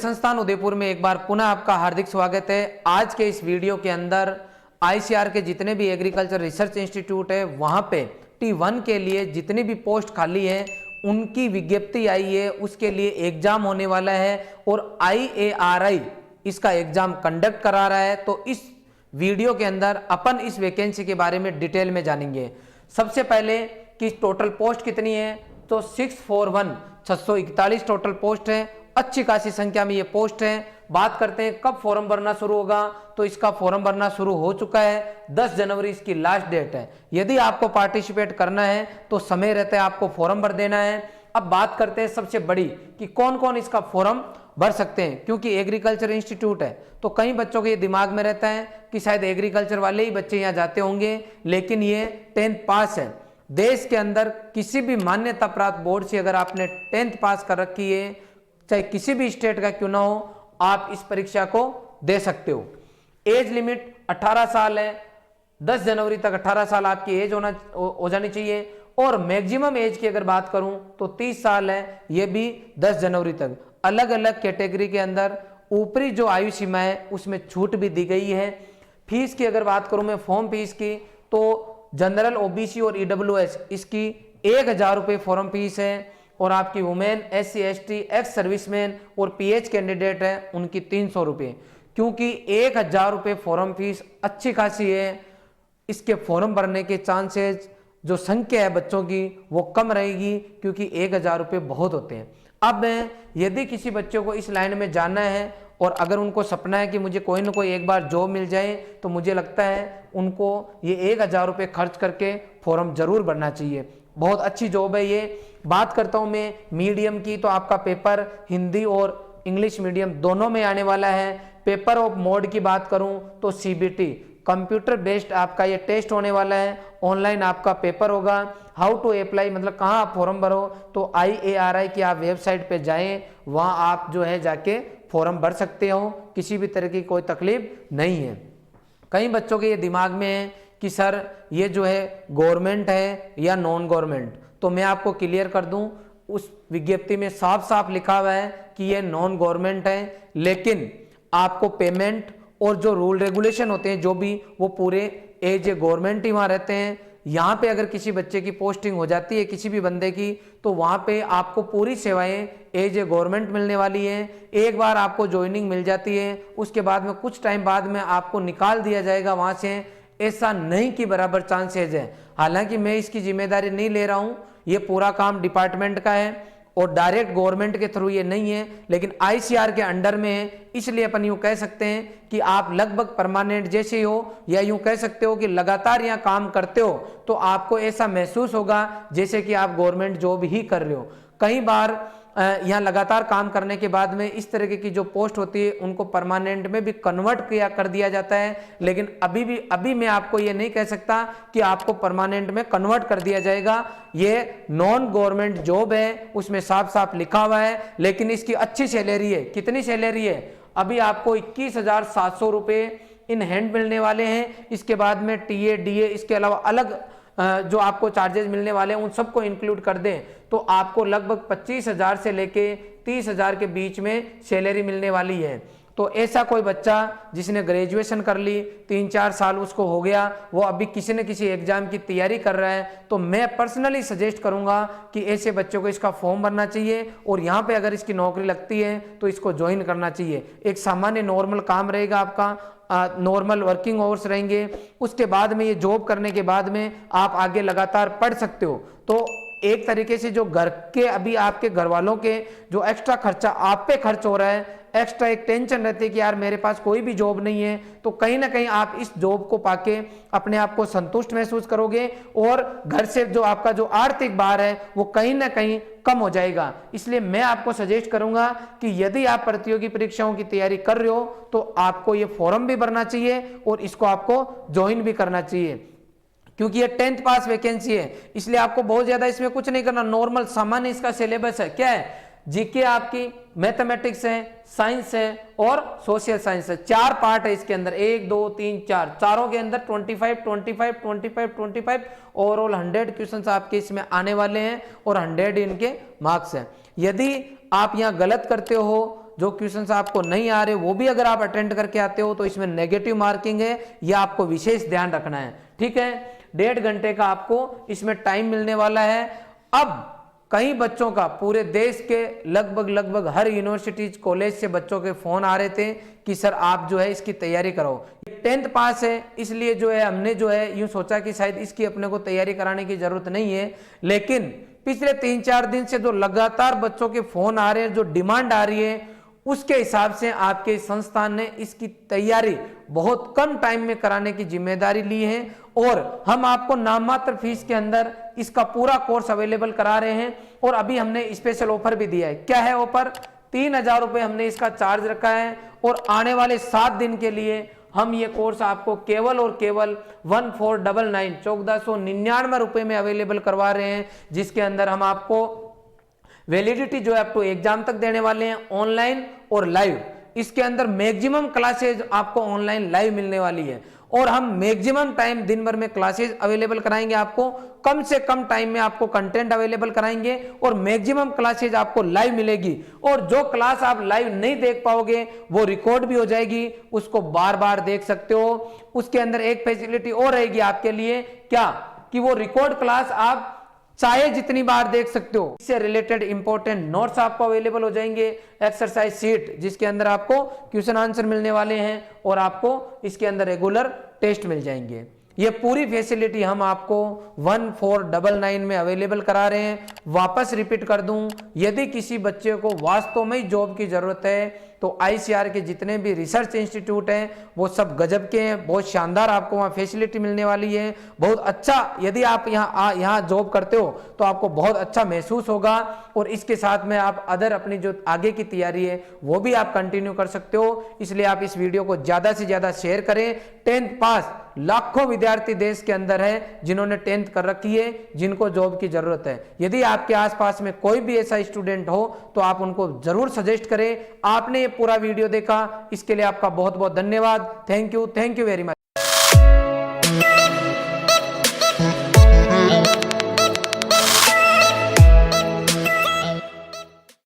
संस्थान उदयपुर में एक बार पुनः आपका हार्दिक स्वागत है। आज के इस वीडियो के अंदर आईसीआर के जितने भी एग्रीकल्चर रिसर्च इंस्टीट्यूट है वहां पे T1 के लिए जितनी भी पोस्ट खाली है उनकी विज्ञप्ति आई है, उसके लिए एग्जाम होने वाला है और IARI इसका एग्जाम कंडक्ट करा रहा है। तो इस वीडियो के अंदर अपन इस वैकेंसी के बारे में डिटेल में जानेंगे। सबसे पहले कि टोटल पोस्ट कितनी है, तो 641 टोटल पोस्ट है। अच्छी खासी संख्या में ये पोस्ट है। बात करते हैं कब फॉर्म भरना शुरू होगा, तो इसका फॉर्म भरना शुरू हो चुका है। 10 जनवरी इसकी लास्ट डेट है। यदि आपको पार्टिसिपेट करना है तो समय रहता है, आपको फॉर्म भर देना है। अब बात करते हैं सबसे बड़ी कि कौन कौन इसका फॉर्म भर सकते हैं, क्योंकि एग्रीकल्चर इंस्टीट्यूट है तो कई बच्चों के ये दिमाग में रहता है कि शायद एग्रीकल्चर वाले ही बच्चे यहाँ जाते होंगे, लेकिन ये 10th पास है। देश के अंदर किसी भी मान्यता प्राप्त बोर्ड से अगर आपने 10th पास कर रखी है, चाहे किसी भी स्टेट का क्यों ना हो, आप इस परीक्षा को दे सकते हो। एज लिमिट 18 साल है। 10 जनवरी तक 18 साल आपकी एज हो जानी चाहिए। और मैक्सिमम एज की अगर बात करूं तो 30 साल है, ये भी 10 जनवरी तक। अलग अलग कैटेगरी के अंदर ऊपरी जो आयु सीमा है उसमें छूट भी दी गई है। फीस की अगर बात करूं मैं फॉर्म फीस की, तो जनरल OBC और EWS इसकी 1000 रुपये फॉर्म फीस है। और आपकी women, SC ST, ex serviceman और PH कैंडिडेट है उनकी 300 रुपये। क्योंकि 1000 रुपये फॉर्म फीस अच्छी खासी है, इसके फॉर्म भरने के चांसेस जो संख्या है बच्चों की वो कम रहेगी, क्योंकि 1000 रुपये बहुत होते हैं। अब यदि किसी बच्चे को इस लाइन में जाना है और अगर उनको सपना है कि मुझे कोई ना कोई एक बार जॉब मिल जाए, तो मुझे लगता है उनको ये 1000 रुपये खर्च करके फॉर्म जरूर भरना चाहिए। बहुत अच्छी जॉब है ये। बात करता हूँ मैं मीडियम की, तो आपका पेपर हिंदी और इंग्लिश मीडियम दोनों में आने वाला है। पेपर ऑफ मोड की बात करूँ तो CBT कंप्यूटर बेस्ड आपका ये टेस्ट होने वाला है। ऑनलाइन आपका पेपर होगा। हाउ टू अप्लाई मतलब कहाँ आप फॉर्म भरो, तो IARI की आप वेबसाइट पे जाएं, वहाँ आप जो है जाके फॉर्म भर सकते हो। किसी भी तरह की कोई तकलीफ नहीं है। कई बच्चों के ये दिमाग में है कि सर ये जो है गवर्नमेंट है या नॉन गवर्नमेंट, तो मैं आपको क्लियर कर दूं, उस विज्ञप्ति में साफ साफ लिखा हुआ है कि ये नॉन गवर्नमेंट है, लेकिन आपको पेमेंट और जो रूल रेगुलेशन होते हैं जो भी, वो पूरे एज ए गवर्नमेंट ही वहाँ रहते हैं। यहाँ पे अगर किसी बच्चे की पोस्टिंग हो जाती है किसी भी बंदे की, तो वहाँ पे आपको पूरी सेवाएं एज ए गवर्नमेंट मिलने वाली है। एक बार आपको ज्वाइनिंग मिल जाती है, उसके बाद में कुछ टाइम बाद में आपको निकाल दिया जाएगा वहाँ से। ऐसा नहीं कि बराबर चांसेज है। हालांकि मैं इसकी जिम्मेदारी नहीं ले रहा हूँ, ये पूरा काम डिपार्टमेंट का है और डायरेक्ट गवर्नमेंट के थ्रू ये नहीं है, लेकिन ICR के अंडर में है। इसलिए अपन यूं कह सकते हैं कि आप लगभग परमानेंट जैसे हो, या यूं कह सकते हो कि लगातार यहाँ काम करते हो, तो आपको ऐसा महसूस होगा जैसे कि आप गवर्नमेंट जॉब ही कर रहे हो। कई बार यहाँ लगातार काम करने के बाद में इस तरह की जो पोस्ट होती है उनको परमानेंट में भी कन्वर्ट कर दिया जाता है, लेकिन अभी मैं आपको ये नहीं कह सकता कि आपको परमानेंट में कन्वर्ट कर दिया जाएगा। ये नॉन गवर्नमेंट जॉब है, उसमें साफ साफ लिखा हुआ है, लेकिन इसकी अच्छी सैलरी है। कितनी सैलरी है? अभी आपको 21,700 रुपये इन हैंड मिलने वाले हैं। इसके बाद में TA DA इसके अलावा अलग जो आपको चार्जेस मिलने वाले हैं उन सबको इंक्लूड कर दें तो आपको लगभग 25,000 से लेके 30,000 के बीच में सैलरी मिलने वाली है। तो ऐसा कोई बच्चा जिसने ग्रेजुएशन कर ली, 3-4 साल उसको हो गया, वो अभी किसी न किसी एग्जाम की तैयारी कर रहा है, तो मैं पर्सनली सजेस्ट करूंगा कि ऐसे बच्चों को इसका फॉर्म भरना चाहिए और यहाँ पे अगर इसकी नौकरी लगती है तो इसको ज्वाइन करना चाहिए। एक सामान्य नॉर्मल काम रहेगा आपका, नॉर्मल वर्किंग आवर्स रहेंगे। उसके बाद में ये जॉब करने के बाद में आप आगे लगातार पढ़ सकते हो। तो एक तरीके से जो घर के अभी आपके घर वालों के जो एक्स्ट्रा खर्चा आप पे खर्च हो रहा है, एक्स्ट्रा एक टेंशन रहती है कि यार मेरे पास कोई भी जॉब नहीं है, तो कहीं ना कहीं आप इस जॉब को पाके अपने आप को संतुष्ट महसूस करोगे और घर से जो आपका जो आर्थिक भार है वो कहीं ना कहीं कम हो जाएगा। इसलिए मैं आपको सजेस्ट करूंगा कि यदि आप प्रतियोगी परीक्षाओं की तैयारी कर रहे हो तो आपको ये फॉर्म भी भरना चाहिए और इसको आपको ज्वाइन भी करना चाहिए, क्योंकि ये 10th पास वैकेंसी है। इसलिए आपको बहुत ज्यादा इसमें कुछ नहीं करना, नॉर्मल सामान्य इसका सिलेबस है। क्या है? जीके आपकी, मैथमेटिक्स है, साइंस है और सोशल साइंस है। 4 पार्ट है इसके अंदर, 1 2 3 4, चारों के अंदर 25 ओवरऑल 100 क्वेश्चंस आपके इसमें आने वाले हैं और 100 इनके मार्क्स हैं। यदि आप यहाँ गलत करते हो जो क्वेश्चंस आपको नहीं आ रहे वो भी अगर आप अटेंड करके आते हो तो इसमें नेगेटिव मार्किंग है, यह आपको विशेष ध्यान रखना है। ठीक है, 1.5 घंटे का आपको इसमें टाइम मिलने वाला है। अब कई बच्चों का पूरे देश के लगभग हर यूनिवर्सिटीज कॉलेज से बच्चों के फोन आ रहे थे कि सर आप जो है इसकी तैयारी करो। 10th पास है, इसलिए जो है हमने जो है यूं सोचा कि शायद इसकी अपने को तैयारी कराने की जरूरत नहीं है, लेकिन पिछले 3-4 दिन से जो लगातार बच्चों के फोन आ रहे हैं, जो डिमांड आ रही है, उसके हिसाब से आपके संस्थान ने इसकी तैयारी बहुत कम टाइम में कराने की जिम्मेदारी ली है और हम आपको नाममात्र फीस के अंदर इसका पूरा कोर्स अवेलेबल करा रहे हैं। और अभी हमने स्पेशल ऑफर भी दिया है। क्या है ऑफर? 3,000 रुपए हमने इसका चार्ज रखा है और आने वाले 7 दिन के लिए हम ये कोर्स आपको केवल और केवल 1499 रुपए में अवेलेबल करवा रहे हैं, जिसके अंदर हम आपको वैलिडिटी जो है अप टू एग्जाम तक देने वाले हैं, ऑनलाइन और लाइव। इसके अंदर मैक्सिमम क्लासेज आपको ऑनलाइन लाइव मिलने वाली है और हम मैक्सिमम टाइम दिन भर में क्लासेज अवेलेबल कराएंगे आपको, कम से कम टाइम में आपको कंटेंट अवेलेबल कराएंगे और मैक्सिमम क्लासेज आपको लाइव मिलेगी। और जो क्लास आप लाइव नहीं देख पाओगे वो रिकॉर्ड भी हो जाएगी, उसको बार बार देख सकते हो। उसके अंदर एक फैसिलिटी और रहेगी आपके लिए, क्या कि वो रिकॉर्ड क्लास आप चाहे जितनी बार देख सकते हो। इससे रिलेटेड इंपॉर्टेंट नोट्स आपको अवेलेबल हो जाएंगे, एक्सरसाइज शीट जिसके अंदर आपको क्वेश्चन आंसर मिलने वाले हैं और आपको इसके अंदर रेगुलर टेस्ट मिल जाएंगे। ये पूरी फैसिलिटी हम आपको 1499 में अवेलेबल करा रहे हैं। वापस रिपीट कर दूं, यदि किसी बच्चे को वास्तव में जॉब की जरूरत है तो ICAR के जितने भी रिसर्च इंस्टीट्यूट हैं वो सब गजब के हैं, बहुत शानदार आपको वहाँ फैसिलिटी मिलने वाली है, बहुत अच्छा। यदि आप यहाँ जॉब करते हो तो आपको बहुत अच्छा महसूस होगा और इसके साथ में आप अदर अपनी जो आगे की तैयारी है वो भी आप कंटिन्यू कर सकते हो। इसलिए आप इस वीडियो को ज़्यादा से ज़्यादा शेयर करें। 10th पास लाखों विद्यार्थी देश के अंदर है जिन्होंने 10th कर रखी है, जिनको जॉब की जरूरत है। यदि आपके आसपास में कोई भी ऐसा स्टूडेंट हो तो आप उनको जरूर सजेस्ट करें। आपने ये पूरा वीडियो देखा, इसके लिए आपका बहुत बहुत धन्यवाद। Thank you very much.